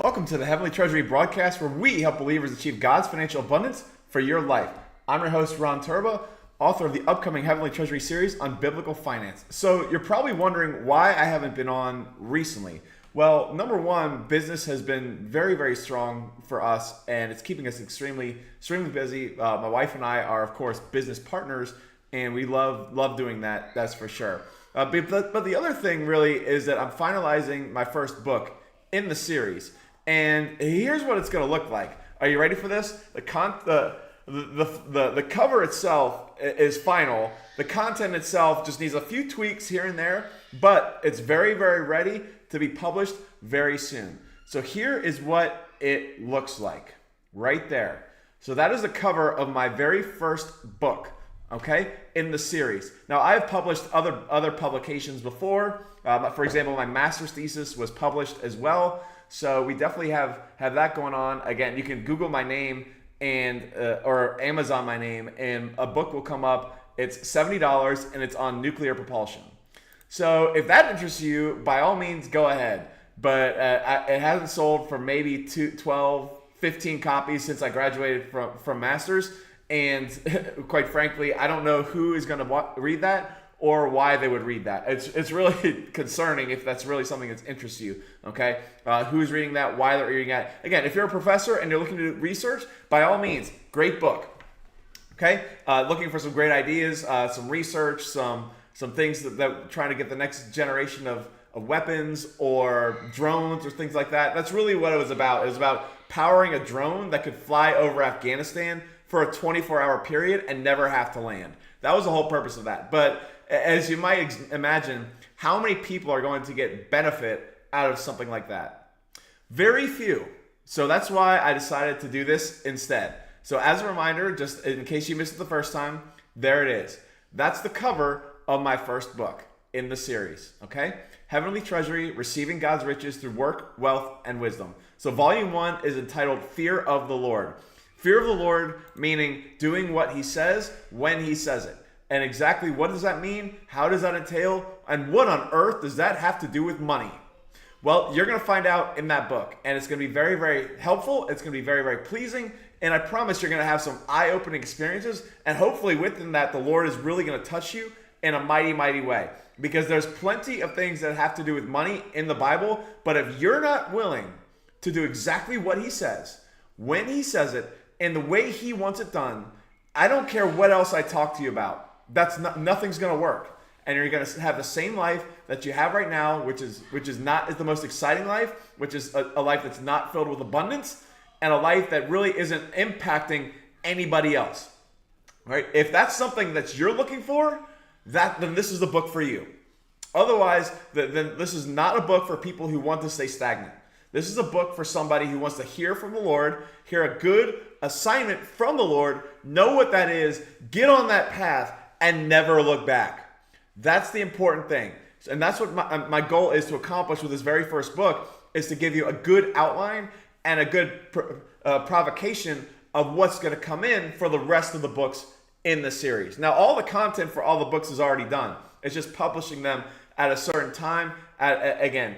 Welcome to the Heavenly Treasury broadcast where we help believers achieve God's financial abundance for your life. I'm your host, Ron Turba, author of the upcoming Heavenly Treasury series on biblical finance. So you're probably wondering why I haven't been on recently. Well, number one, business has been very strong for us, and it's keeping us extremely busy. My wife and I are, of course, business partners, and we love doing that, that's for sure. But the other thing really is that I'm finalizing my first book in the series. And here's what it's going to look like. Are you ready for this? The cover itself is final. The content itself just needs a few tweaks here and there, but it's very ready to be published very soon. So here is what it looks like right there. So that is the cover of my very first book, okay, in the series. Now, I've published other publications before. For example, my master's thesis was published as well. So we definitely have that going on. Again, you can Google my name and or Amazon my name, and a book will come up. It's $70 and it's on nuclear propulsion. So if that interests you, by all means, go ahead. But it hasn't sold for maybe 12, 15 copies since I graduated from master's. And quite frankly, I don't know who is going to read that or why they would read that. It's really concerning if that's really something that interests you, okay? Who's reading that, why they're reading that. Again, if you're a professor and you're looking to do research, by all means, great book, okay? Looking for some great ideas, some research, some things that trying to get the next generation of weapons or drones or things like that. That's really what it was about. It was about powering a drone that could fly over Afghanistan for a 24-hour period and never have to land. That was the whole purpose of that. But as you might imagine, how many people are going to get benefit out of something like that? Very few. So that's why I decided to do this instead. So as a reminder, just in case you missed it the first time, there it is. That's the cover of my first book in the series, okay? Heavenly Treasury, Receiving God's Riches Through Work, Wealth, and Wisdom. So volume 1 is entitled Fear of the Lord. Fear of the Lord meaning doing what he says when he says it. And exactly what does that mean? How does that entail? And what on earth does that have to do with money? Well, you're going to find out in that book. And it's going to be very helpful. It's going to be very pleasing. And I promise you're going to have some eye-opening experiences. And hopefully within that, the Lord is really going to touch you in a mighty way. Because there's plenty of things that have to do with money in the Bible. But if you're not willing to do exactly what he says, when he says it, and the way he wants it done, I don't care what else I talk to you about. Nothing's going to work. And you're going to have the same life that you have right now, which is the most exciting life, which is a life that's not filled with abundance, and a life that really isn't impacting anybody else. Right? If that's something that you're looking for, then this is the book for you. Otherwise, then this is not a book for people who want to stay stagnant. This is a book for somebody who wants to hear from the Lord, hear a good assignment from the Lord, know what that is, get on that path, and never look back. That's the important thing. And that's what my goal is to accomplish with this very first book, is to give you a good outline and a good provocation of what's going to come in for the rest of the books in the series. Now, all the content for all the books is already done. It's just publishing them at a certain time. Again,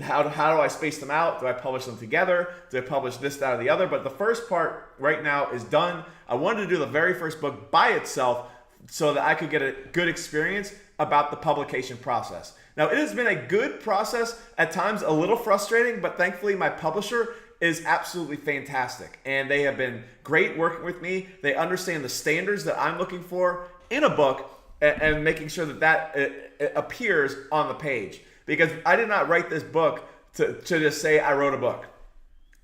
how do I space them out? Do I publish them together? Do I publish this, that, or the other? But the first part right now is done. I wanted to do the very first book by itself so that I could get a good experience about the publication process. Now, it has been a good process, at times a little frustrating, but thankfully my publisher is absolutely fantastic. And they have been great working with me. They understand the standards that I'm looking for in a book and making sure that it appears on the page. Because I did not write this book to just say I wrote a book.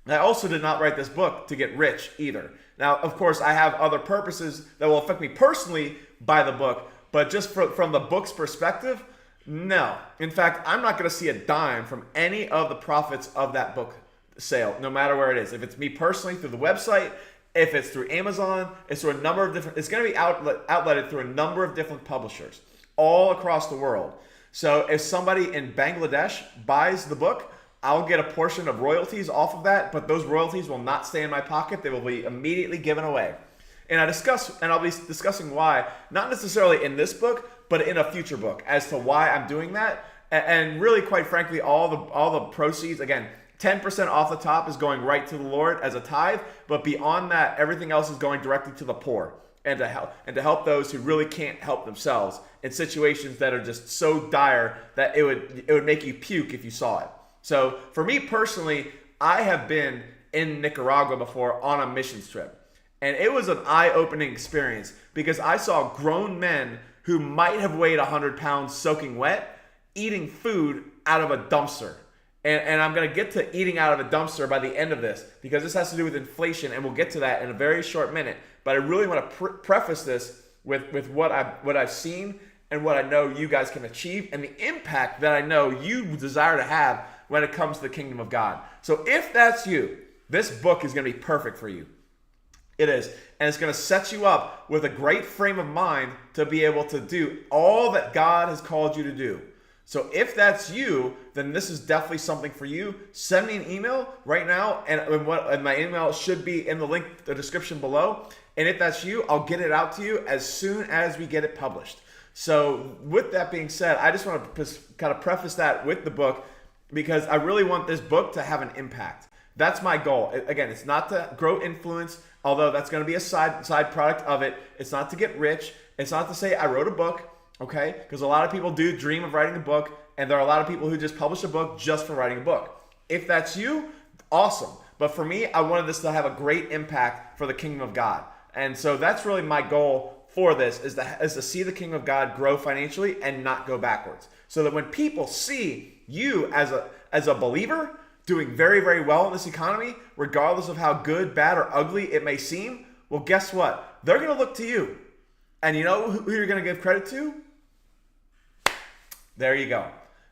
I also did not write this book to get rich either. Now, of course, I have other purposes that will affect me personally by the book, but just from the book's perspective, no. In fact, I'm not going to see a dime from any of the profits of that book sale, no matter where it is. If it's me personally through the website, if it's through Amazon, it's through a number of different, it's going to be outletted through a number of different publishers all across the world. So if somebody in Bangladesh buys the book, I'll get a portion of royalties off of that, but those royalties will not stay in my pocket. They will be immediately given away. And I'll be discussing why, not necessarily in this book, but in a future book, as to why I'm doing that. And really, quite frankly, all the proceeds, again, 10% off the top is going right to the Lord as a tithe, but beyond that, everything else is going directly to the poor and to help those who really can't help themselves in situations that are just so dire that it would make you puke if you saw it. So for me personally, I have been in Nicaragua before on a missions trip. And it was an eye-opening experience because I saw grown men who might have weighed 100 pounds soaking wet eating food out of a dumpster. And I'm going to get to eating out of a dumpster by the end of this because this has to do with inflation, and we'll get to that in a very short minute. But I really want to preface this with what I've seen and what I know you guys can achieve and the impact that I know you desire to have when it comes to the kingdom of God. So if that's you, this book is going to be perfect for you. It is. And it's going to set you up with a great frame of mind to be able to do all that God has called you to do. So if that's you, then this is definitely something for you. Send me an email right now, and my email should be in the description below. And if that's you, I'll get it out to you as soon as we get it published. So with that being said, I just want to kind of preface that with the book because I really want this book to have an impact. That's my goal. Again, it's not to grow influence, although that's going to be a side product of it. It's not to get rich. It's not to say I wrote a book. Okay, because a lot of people do dream of writing a book, and there are a lot of people who just publish a book just for writing a book. If that's you, awesome. But for me, I wanted this to have a great impact for the kingdom of God. And so that's really my goal for this, is to see the kingdom of God grow financially and not go backwards. So that when people see you as a believer doing very, very well in this economy, regardless of how good, bad, or ugly it may seem, well, guess what? They're going to look to you. And you know who you're going to give credit to? There you go.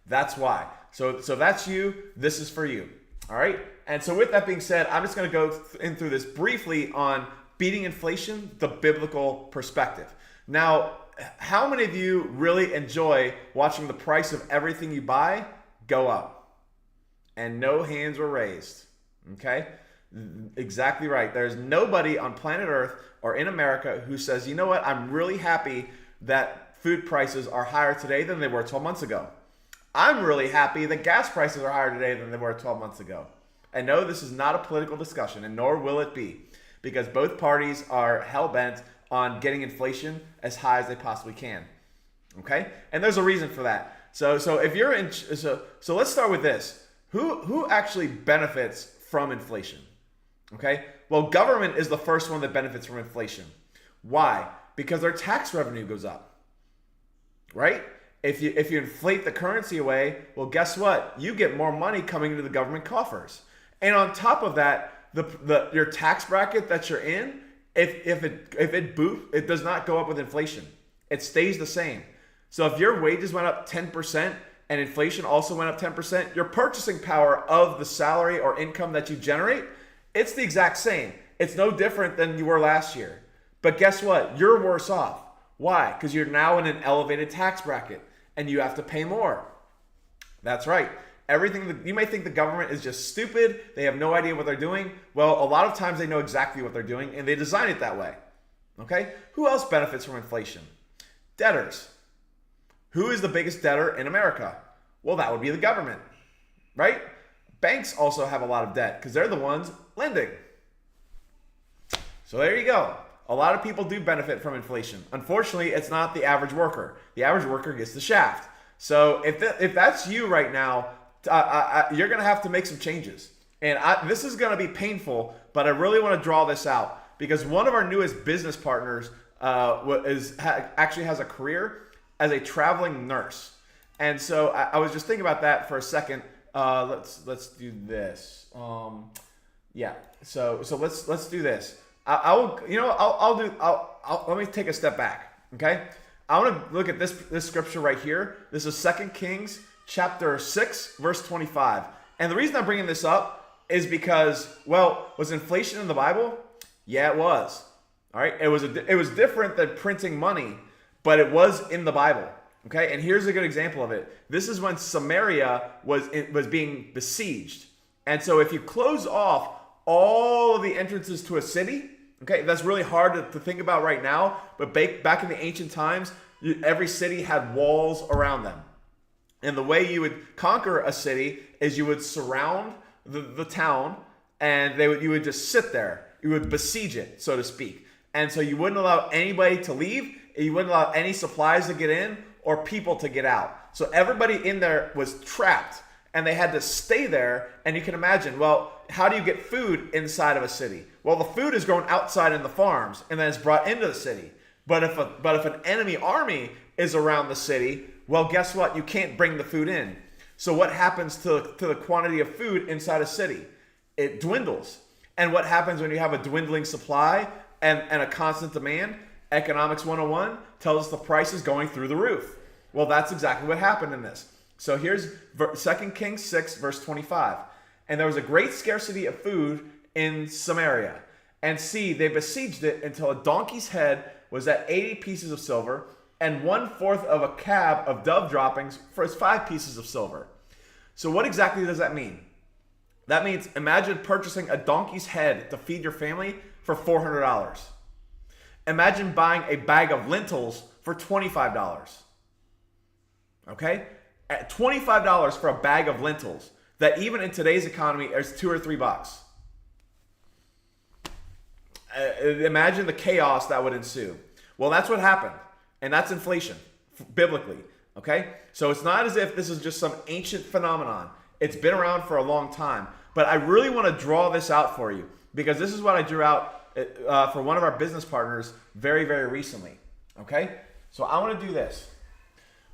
That's why. So that's you. This is for you. All right? And so with that being said, I'm just going to go through this briefly on beating inflation, the biblical perspective. Now, how many of you really enjoy watching the price of everything you buy go up? And no hands were raised. Okay? Exactly right. There's nobody on planet Earth or in America who says, you know what, I'm really happy that food prices are higher today than they were 12 months ago. I'm really happy that gas prices are higher today than they were 12 months ago. And no, this is not a political discussion, and nor will it be, because both parties are hell-bent on getting inflation as high as they possibly can. Okay? And there's a reason for that. So if you're in, so let's start with this. Who actually benefits from inflation? Okay? Well, government is the first one that benefits from inflation. Why? Because their tax revenue goes up. Right? If you inflate the currency away, well, guess what? You get more money coming into the government coffers. And on top of that, your tax bracket that you're in, if it does not go up with inflation. It stays the same. So if your wages went up 10% and inflation also went up 10%, your purchasing power of the salary or income that you generate, it's the exact same. It's no different than you were last year. But guess what? You're worse off. Why? Because you're now in an elevated tax bracket and you have to pay more. That's right. You may think the government is just stupid. They have no idea what they're doing. Well, a lot of times they know exactly what they're doing and they design it that way. Okay? Who else benefits from inflation? Debtors. Who is the biggest debtor in America? Well, that would be the government, right? Banks also have a lot of debt because they're the ones lending. So there you go. A lot of people do benefit from inflation. Unfortunately, it's not the average worker. The average worker gets the shaft. So if that's you right now, you're going to have to make some changes. And this is going to be painful, but I really want to draw this out because one of our newest business partners actually has a career as a traveling nurse. And so I was just thinking about that for a second. Let's do this. Yeah. So let's do this. Let me take a step back. Okay. I want to look at this scripture right here. This is 2 Kings chapter 6, verse 25. And the reason I'm bringing this up is because, well, was inflation in the Bible? Yeah, it was. All right. It was different than printing money, but it was in the Bible. Okay. And here's a good example of it. This is when Samaria was being besieged. And so if you close off all of the entrances to a city, okay, that's really hard to think about right now, but back in the ancient times, every city had walls around them. And the way you would conquer a city is you would surround the town, and you would just sit there. You would besiege it, so to speak. And so you wouldn't allow anybody to leave. You wouldn't allow any supplies to get in or people to get out. So everybody in there was trapped, and they had to stay there. And you can imagine, well, how do you get food inside of a city? Well, the food is grown outside in the farms, and then it's brought into the city. But if an enemy army is around the city, well, guess what? You can't bring the food in. So what happens to the quantity of food inside a city? It dwindles. And what happens when you have a dwindling supply and a constant demand? Economics 101 tells us the price is going through the roof. Well, that's exactly what happened in this. So here's 2 Kings 6, verse 25. And there was a great scarcity of food in Samaria. And see, they besieged it until a donkey's head was at 80 pieces of silver, and 1/4 of a cab of dove droppings for 5 pieces of silver. So what exactly does that mean? That means imagine purchasing a donkey's head to feed your family for $400. Imagine buying a bag of lentils for $25. Okay? At $25 for a bag of lentils, that even in today's economy is $2 or $3. Imagine the chaos that would ensue. Well, that's what happened. And that's inflation, biblically. Okay? So it's not as if this is just some ancient phenomenon. It's been around for a long time. But I really want to draw this out for you, because this is what I drew out for one of our business partners very, very recently. Okay? So I want to do this.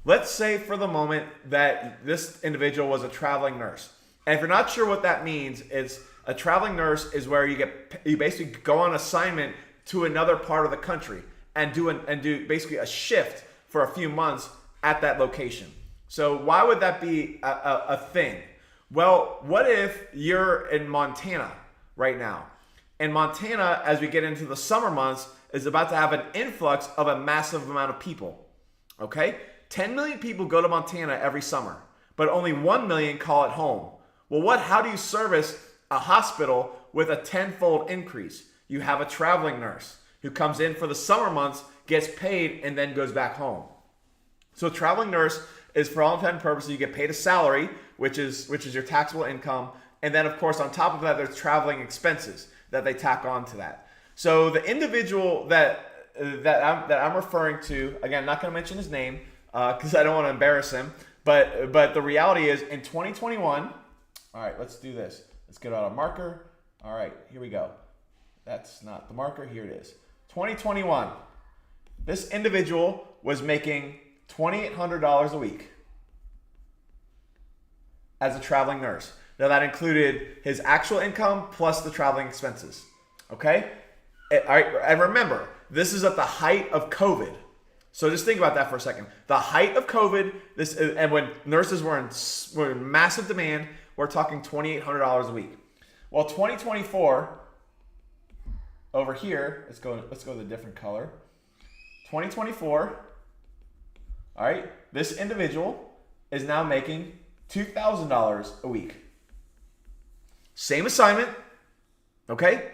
Let's say for the moment that this individual was a traveling nurse. And if you're not sure what that means, it's a traveling nurse is where you basically go on assignment to another part of the country and do basically a shift for a few months at that location. So why would that be a thing? Well, what if you're in Montana right now? And Montana, as we get into the summer months, is about to have an influx of a massive amount of people. Okay? 10 million people go to Montana every summer, but only 1 million call it home. Well, how do you service a hospital with a 10-fold increase? You have a traveling nurse who comes in for the summer months, gets paid, and then goes back home. So a traveling nurse is, for all intents and purposes, you get paid a salary, which is your taxable income. And then, of course, on top of that, there's traveling expenses that they tack on to that. So the individual that I'm referring to, again, I'm not going to mention his name because I don't want to embarrass him. But the reality is, in 2021, all right, let's do this. Let's get out a marker. All right, here we go. That's not the marker. Here it is. 2021. This individual was making $2,800 a week as a traveling nurse. Now that included his actual income plus the traveling expenses. Okay? All right, and remember, this is at the height of COVID. So just think about that for a second. The height of COVID, and when nurses were in massive demand, we're talking $2,800 a week. Well, 2024, over here, let's go with a different color. 2024, all right, this individual is now making $2,000 a week. Same assignment, okay?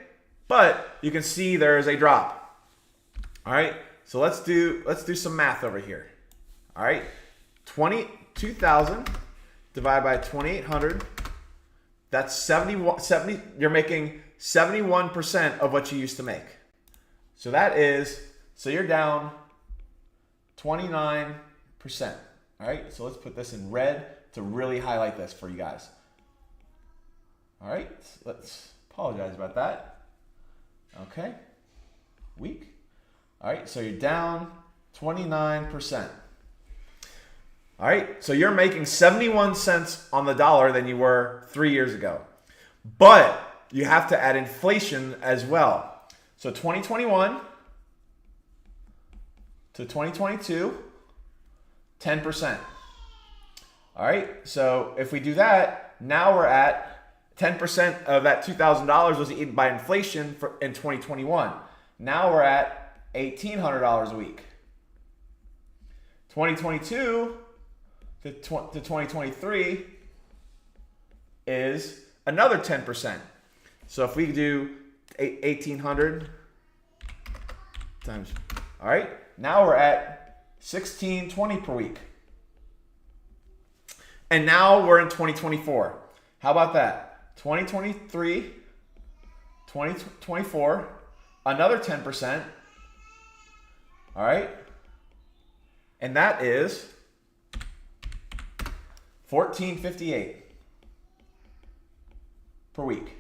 But you can see there is a drop. All right, so let's do some math over here. All right, 22,000 divided by 2,800. That's 70. You're making 71% of what you used to make. So you're down 29%. All right, so let's put this in red to really highlight this for you guys. All right, let's apologize about that. Okay, week. All right, so you're down 29%. All right, so you're making 71 cents on the dollar than you were 3 years ago. But you have to add inflation as well. So 2021 to 2022, 10%. All right, so if we do that, now we're at 10% of that $2,000 was eaten by inflation in 2021. Now we're at $1,800 a week. 2022 to 2023 is another 10%. So if we do 1,800 times, all right, now we're at $1,620 per week. And now we're in 2024. How about that? 2023, 2024, another 10%. All right. And that is $14.58 per week.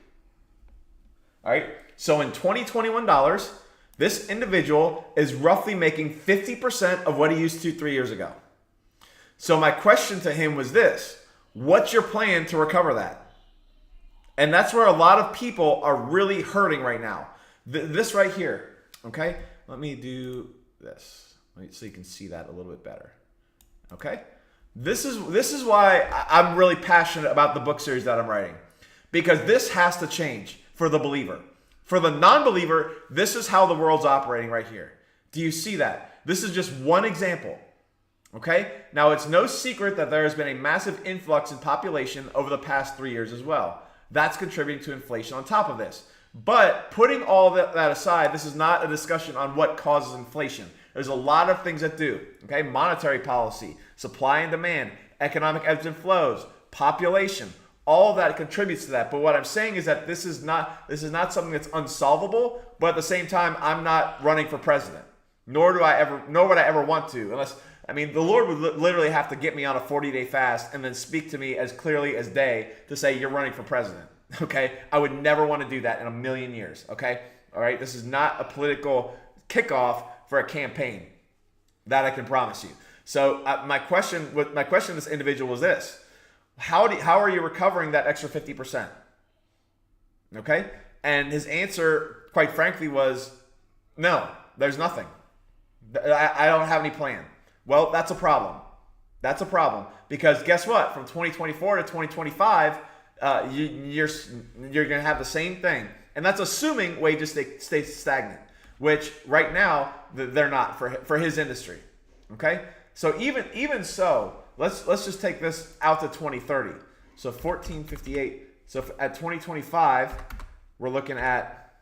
All right. So in 2021 dollars, this individual is roughly making 50% of what he used to 3 years ago. So my question to him was this: what's your plan to recover that? And that's where a lot of people are really hurting right now. This right here. Okay. Let me do this so you can see that a little bit better. Okay. This is why I'm really passionate about the book series that I'm writing, because this has to change for the believer. For the non-believer, this is how the world's operating right here. Do you see that? This is just one example. Okay? Now, it's no secret that there has been a massive influx in population over the past 3 years as well. That's contributing to inflation on top of this. But putting all that aside, this is not a discussion on what causes inflation. There's a lot of things that do. Okay? Monetary policy, supply and demand, economic ebbs and flows, population. All of that contributes to that. But what I'm saying is that this is not something that's unsolvable, but at the same time, I'm not running for president. Nor would I ever want to, unless, I mean, the Lord would literally have to get me on a 40-day fast and then speak to me as clearly as day to say, you're running for president. Okay? I would never want to do that in a million years. Okay? All right? This is not a political kickoff for a campaign. That I can promise you. So my question to this individual was this: how are you recovering that extra 50%? Okay? And his answer, quite frankly, was, no, there's nothing. I don't have any plan. Well, that's a problem. That's a problem, because guess what? From 2024 to 2025, you're going to have the same thing. And that's assuming wages stay stagnant, which right now they're not for his industry. Okay? So even so, let's just take this out to 2030. So 1458. So at 2025, we're looking at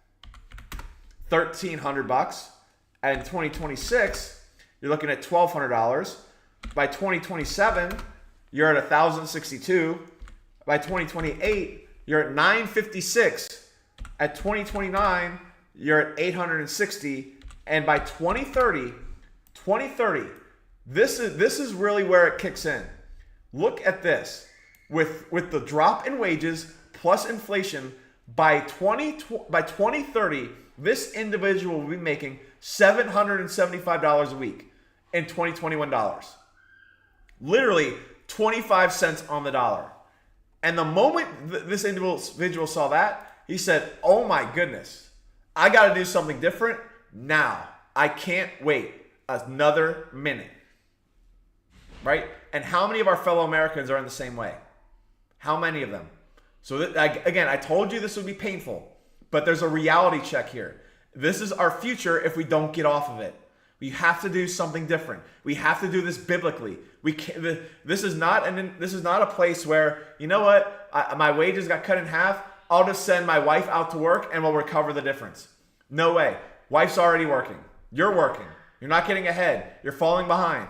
$1,300. And in 2026, you're looking at $1,200. By 2027, you're at $1,062. By 2028, you're at $956. At 2029, you're at $860. And by 2030, this is really where it kicks in. Look at this. With the drop in wages plus inflation, by 2030, this individual will be making $775 a week in 2021 dollars. Literally 25 cents on the dollar. And the moment this individual saw that, he said, oh my goodness, I got to do something different now. I can't wait another minute. Right? And how many of our fellow Americans are in the same way? How many of them? So again, I told you this would be painful, but there's a reality check here. This is our future if we don't get off of it. We have to do something different. We have to do this biblically. We can't, this is not a place where, you know what, my wages got cut in half. I'll just send my wife out to work and we'll recover the difference. No way. Wife's already working. You're working. You're not getting ahead. You're falling behind.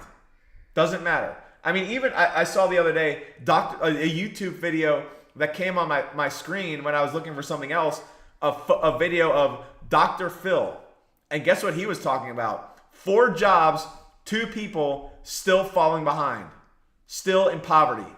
Doesn't matter. I mean, even I saw the other day a YouTube video that came on my screen when I was looking for something else, a video of Dr. Phil. And guess what he was talking about? 4 jobs, 2 people still falling behind, still in poverty.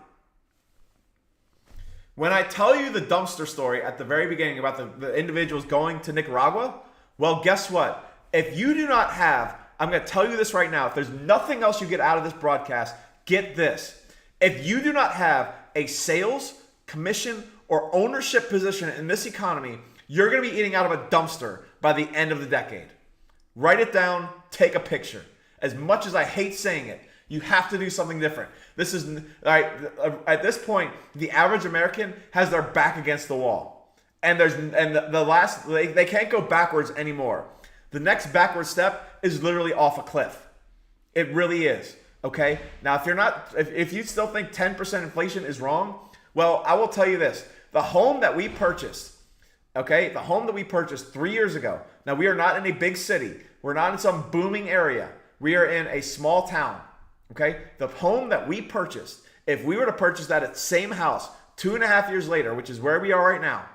When I tell you the dumpster story at the very beginning about the individuals going to Nicaragua, well, guess what? If you do not have, I'm going to tell you this right now, if there's nothing else you get out of this broadcast, get this. If you do not have a sales, commission, or ownership position in this economy, you're going to be eating out of a dumpster by the end of the decade. Write it down, take a picture. As much as I hate saying it, you have to do something different. This is, all right, at this point, the average American has their back against the wall. And they can't go backwards anymore. The next backward step is literally off a cliff. It really is. Okay? Now, if you still think 10% inflation is wrong, well, I will tell you this. The home that we purchased, okay, the home that we purchased 3 years ago. Now, we are not in a big city. We're not in some booming area. We are in a small town, okay? The home that we purchased, if we were to purchase that same house 2.5 years later, which is where we are right now,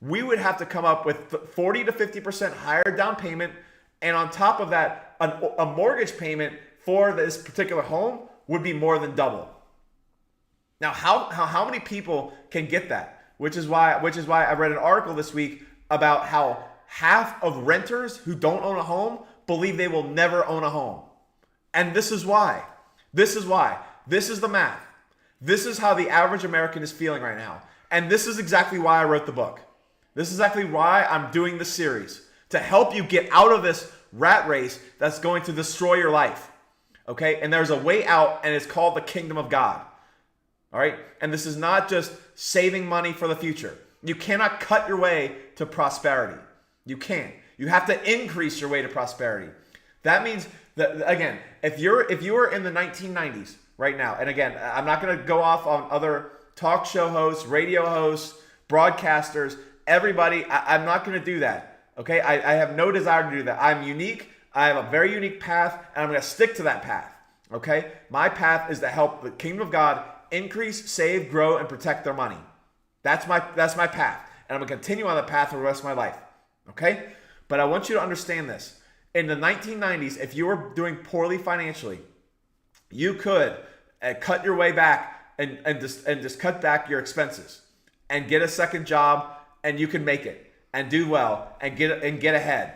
we would have to come up with 40 to 50% higher down payment. And on top of that, a mortgage payment for this particular home would be more than double. Now, how many people can get that? Which is why I read an article this week about how half of renters who don't own a home believe they will never own a home. And this is why. This is why. This is the math. This is how the average American is feeling right now. And this is exactly why I wrote the book. This is exactly why I'm doing the series, to help you get out of this rat race that's going to destroy your life. Okay? And there's a way out, and it's called the kingdom of God. All right? And this is not just saving money for the future. You cannot cut your way to prosperity. You can't. You have to increase your way to prosperity. That means that, again, if you were in the 1990s right now, and again, I'm not going to go off on other talk show hosts, radio hosts, broadcasters, everybody. I'm not going to do that. Okay? I have no desire to do that. I'm unique. I have a very unique path, and I'm going to stick to that path. Okay? My path is to help the kingdom of God increase, save, grow, and protect their money. That's my path. And I'm going to continue on that path for the rest of my life. Okay? But I want you to understand this. In the 1990s, if you were doing poorly financially, you could cut your way back and just cut back your expenses and get a second job, and you can make it and do well and get ahead.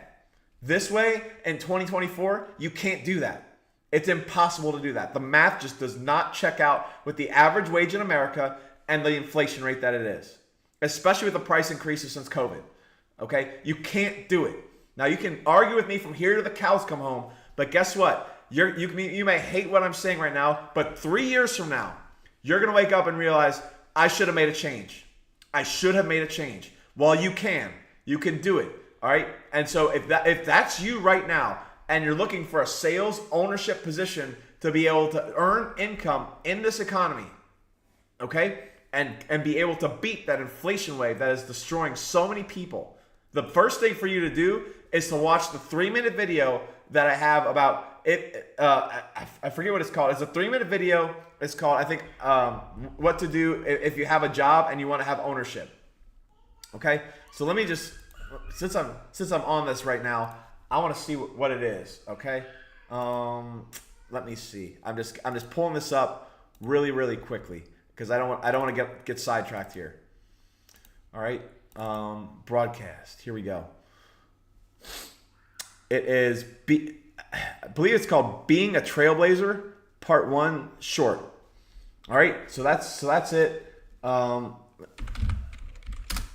This way, in 2024, you can't do that. It's impossible to do that. The math just does not check out with the average wage in America and the inflation rate that it is, especially with the price increases since COVID. Okay? You can't do it. Now, you can argue with me from here to the cows come home, but guess what? You may hate what I'm saying right now, but 3 years from now, you're going to wake up and realize, I should have made a change. I should have made a change. Well, you can do it. All right? And so if that's you right now, and you're looking for a sales ownership position to be able to earn income in this economy, okay, and be able to beat that inflation wave that is destroying so many people, the first thing for you to do is to watch the 3-minute video that I have about it. I forget what it's called. It's a 3-minute video. It's called, I think, what to do if you have a job and you want to have ownership. Okay, so let me just, since I'm on this right now, I want to see what it is. Okay, let me see. I'm just pulling this up really quickly because I don't want to get sidetracked here. All right, broadcast. Here we go. It is I believe it's called Being a Trailblazer Part 1 Short. All right, so that's it. All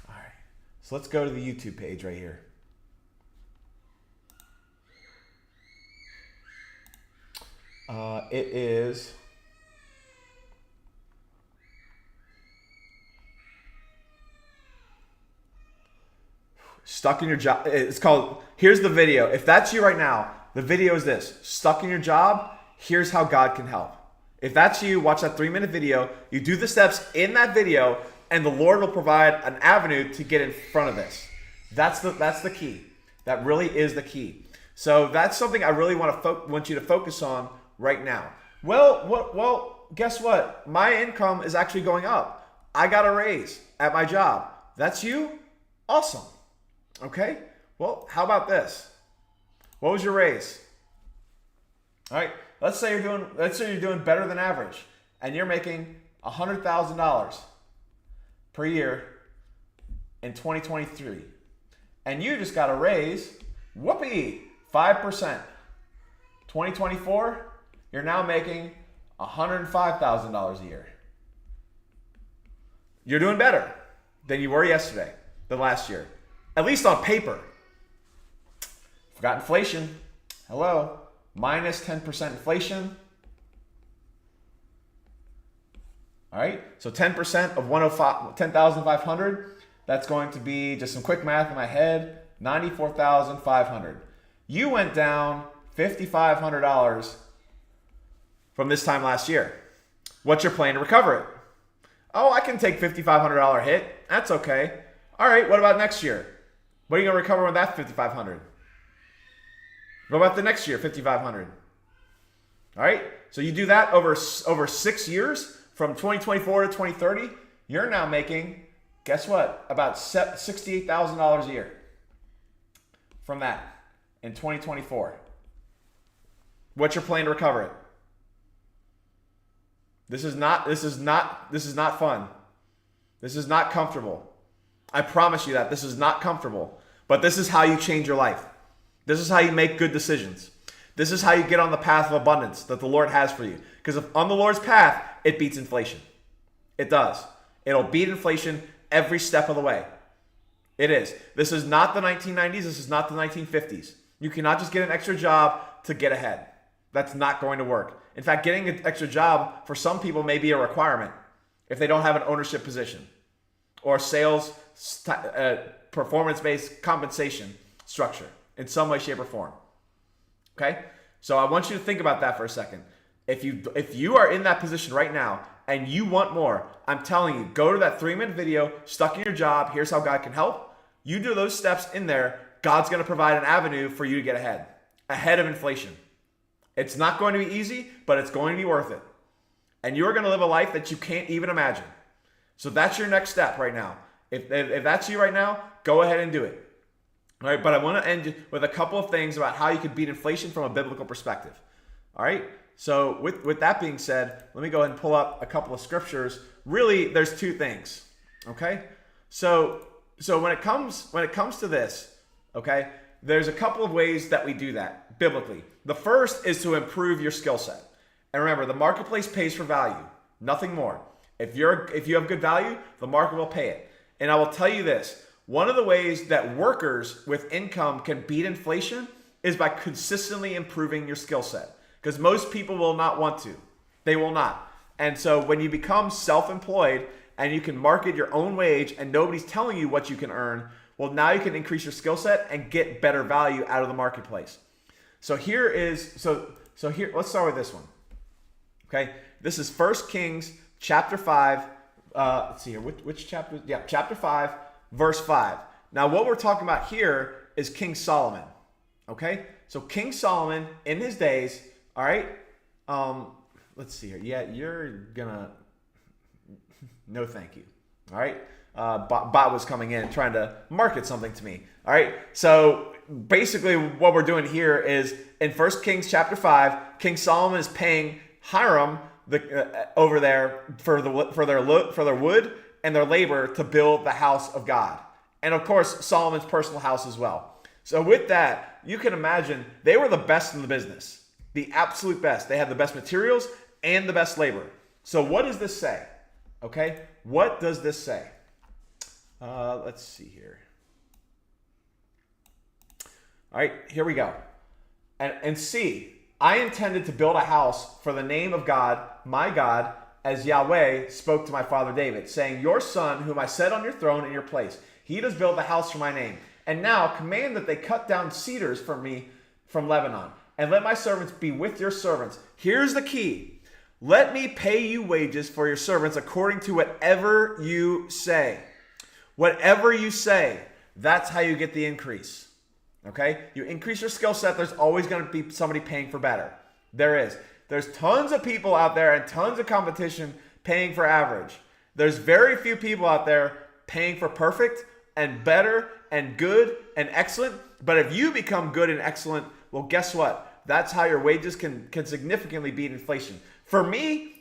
right, so let's go to the YouTube page right here. It is stuck in your job. It's called, here's the video. If that's you right now, the video is this: stuck in your job, here's how God can help. If that's you, watch that 3-minute video. You do the steps in that video, and the Lord will provide an avenue to get in front of this. That's the key. That really is the key. So that's something I really want you to focus on right now. Well, guess what? My income is actually going up. I got a raise at my job. That's you? Awesome. Okay. Well, how about this? What was your raise? All right. Let's say you're doing better than average, and you're making $100,000 per year in 2023, and you just got a raise. Whoopee, 5%. 2024, you're now making $105,000 a year. You're doing better than you were yesterday, than last year, at least on paper. Forgot inflation. Hello, minus 10% inflation. All right, so 10% of 10,500, that's going to be, just some quick math in my head, $94,500. You went down $5,500 from this time last year. What's your plan to recover it? Oh, I can take $5,500 hit. That's okay. All right, what about next year? What are you going to recover with that $5,500? What about the next year, $5,500? All right, so you do that over 6 years, from 2024 to 2030, You're now making, guess what, about $68,000 a year from that in 2024. What's your plan to recover it? This is not fun. This is not comfortable. I promise you that this is not comfortable, but this is how you change your life. This is how you make good decisions. This is how you get on the path of abundance that the Lord has for you. Because on the Lord's path, it beats inflation. It does. It'll beat inflation every step of the way. It is. This is not the 1990s. This is not the 1950s. You cannot just get an extra job to get ahead. That's not going to work. In fact, getting an extra job for some people may be a requirement if they don't have an ownership position or sales performance-based compensation structure in some way, shape, or form. Okay? So I want you to think about that for a second. If you are in that position right now and you want more, I'm telling you, go to that 3-minute video, stuck in your job, here's how God can help. You do those steps in there, God's going to provide an avenue for you to get ahead of inflation. It's not going to be easy, but it's going to be worth it. And you're going to live a life that you can't even imagine. So that's your next step right now. If that's you right now, go ahead and do it. All right, but I want to end with a couple of things about how you can beat inflation from a biblical perspective. All right, so with that being said, let me go ahead and pull up a couple of scriptures. Really, there's 2 things. Okay, so when it comes to this, okay, there's a couple of ways that we do that biblically. The first is to improve your skill set. And remember, the marketplace pays for value, nothing more. If you have good value, the market will pay it. And I will tell you this, one of the ways that workers with income can beat inflation is by consistently improving your skill set. Because most people will not want to. They will not. And so when you become self-employed and you can market your own wage and nobody's telling you what you can earn, well, now you can increase your skill set and get better value out of the marketplace. So here, let's start with this one. Okay, this is 1 Kings chapter 5. Let's see here, which chapter? Yeah, chapter 5, verse 5. Now, what we're talking about here is King Solomon. Okay, so King Solomon in his days. All right. Let's see here. Yeah, you're gonna. No, thank you. All right. Bot was coming in trying to market something to me. All right. So basically what we're doing here is in 1 Kings chapter 5, King Solomon is paying Hiram over there for their wood and their labor to build the house of God. And of course, Solomon's personal house as well. So with that, you can imagine they were the best in the business, the absolute best. They had the best materials and the best labor. So what does this say? Okay. What does this say? Let's see here. All right, here we go. And see, I intended to build a house for the name of God, my God, as Yahweh spoke to my father David, saying, your son, whom I set on your throne in your place, he does build the house for my name. And now command that they cut down cedars for me from Lebanon, and let my servants be with your servants. Here's the key. Let me pay you wages for your servants according to whatever you say. Whatever you say, that's how you get the increase. Okay? You increase your skill set, there's always going to be somebody paying for better. There is. There's tons of people out there and tons of competition paying for average. There's very few people out there paying for perfect and better and good and excellent. But if you become good and excellent, well, guess what? That's how your wages can significantly beat inflation. For me,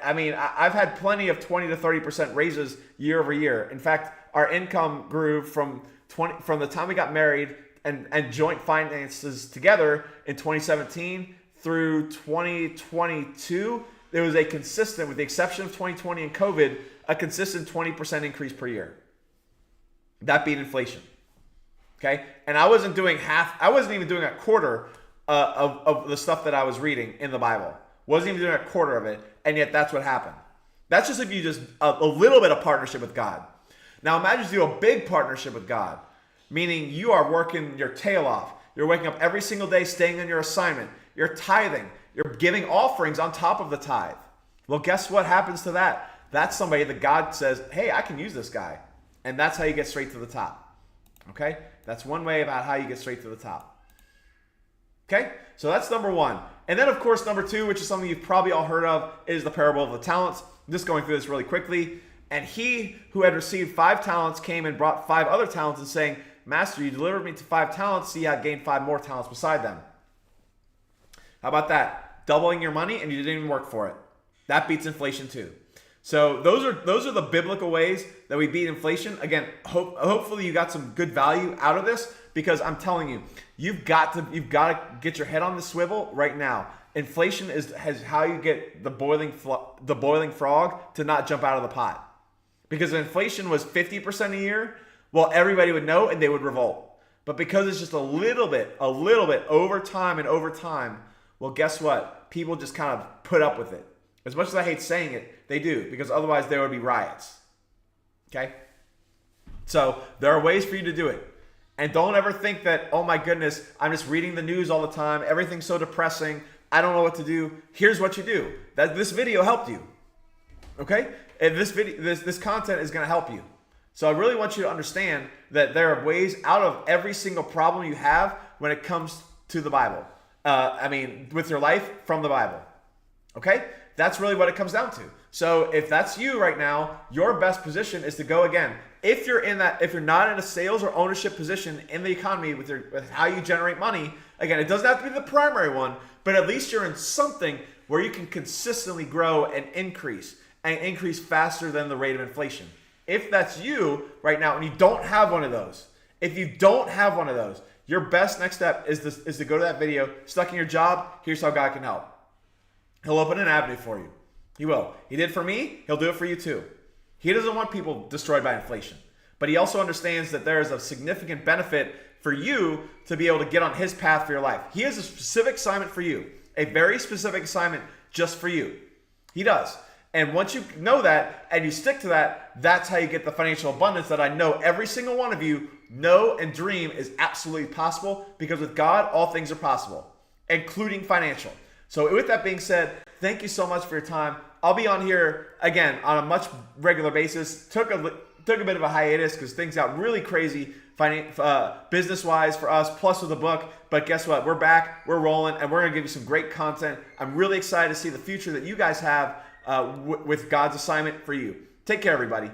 I mean, I've had plenty of 20 to 30% raises year over year. In fact, our income grew from the time we got married and joint finances together in 2017 through 2022. There was a consistent, with the exception of 2020 and COVID, a consistent 20% increase per year. That beat inflation. Okay? And I wasn't even doing a quarter of the stuff that I was reading in the Bible. Wasn't even doing a quarter of it, and yet that's what happened. That's just if you just a little bit of partnership with God. Now imagine you do a big partnership with God, meaning you are working your tail off. You're waking up every single day, staying on your assignment. You're tithing. You're giving offerings on top of the tithe. Well, guess what happens to that? That's somebody that God says, hey, I can use this guy. And that's how you get straight to the top. Okay? That's one way about how you get straight to the top. Okay? So that's number one. And then, of course, number two, which is something you've probably all heard of, is the parable of the talents. I'm just going through this really quickly. And he who had received 5 talents came and brought 5 other talents and saying, Master, you delivered me to 5 talents. See, I gained 5 more talents beside them. How about that? Doubling your money and you didn't even work for it. That beats inflation too. So those are the biblical ways that we beat inflation. Again, hopefully you got some good value out of this, because I'm telling you, you've got to get your head on the swivel right now. Inflation is how you get the boiling frog to not jump out of the pot. Because if inflation was 50% a year, well, everybody would know and they would revolt. But because it's just a little bit over time, well, guess what? People just kind of put up with it. As much as I hate saying it, they do, because otherwise there would be riots. Okay? So there are ways for you to do it. And don't ever think that, oh my goodness, I'm just reading the news all the time. Everything's so depressing. I don't know what to do. Here's what you do. This video helped you. Okay? And this content is going to help you. So I really want you to understand that there are ways out of every single problem you have when it comes to the Bible. With your life from the Bible. Okay? That's really what it comes down to. So if that's you right now, your best position is to go again. If you're not in a sales or ownership position in the economy with how you generate money, again, it doesn't have to be the primary one, but at least you're in something where you can consistently grow and increase faster than the rate of inflation. If that's you right now and you don't have one of those, your best next step is to go to that video, stuck in your job, here's how God can help. He'll open an avenue for you. He will. He did for me. He'll do it for you too. He doesn't want people destroyed by inflation. But he also understands that there is a significant benefit for you to be able to get on his path for your life. He has a specific assignment for you. A very specific assignment just for you. He does. And once you know that and you stick to that, that's how you get the financial abundance that I know every single one of you know and dream is absolutely possible, because with God, all things are possible, including financial. So with that being said, thank you so much for your time. I'll be on here again on a much regular basis. Took a bit of a hiatus because things got really crazy business-wise for us, plus with the book. But guess what? We're back, we're rolling, and we're going to give you some great content. I'm really excited to see the future that you guys have with God's assignment for you. Take care, everybody.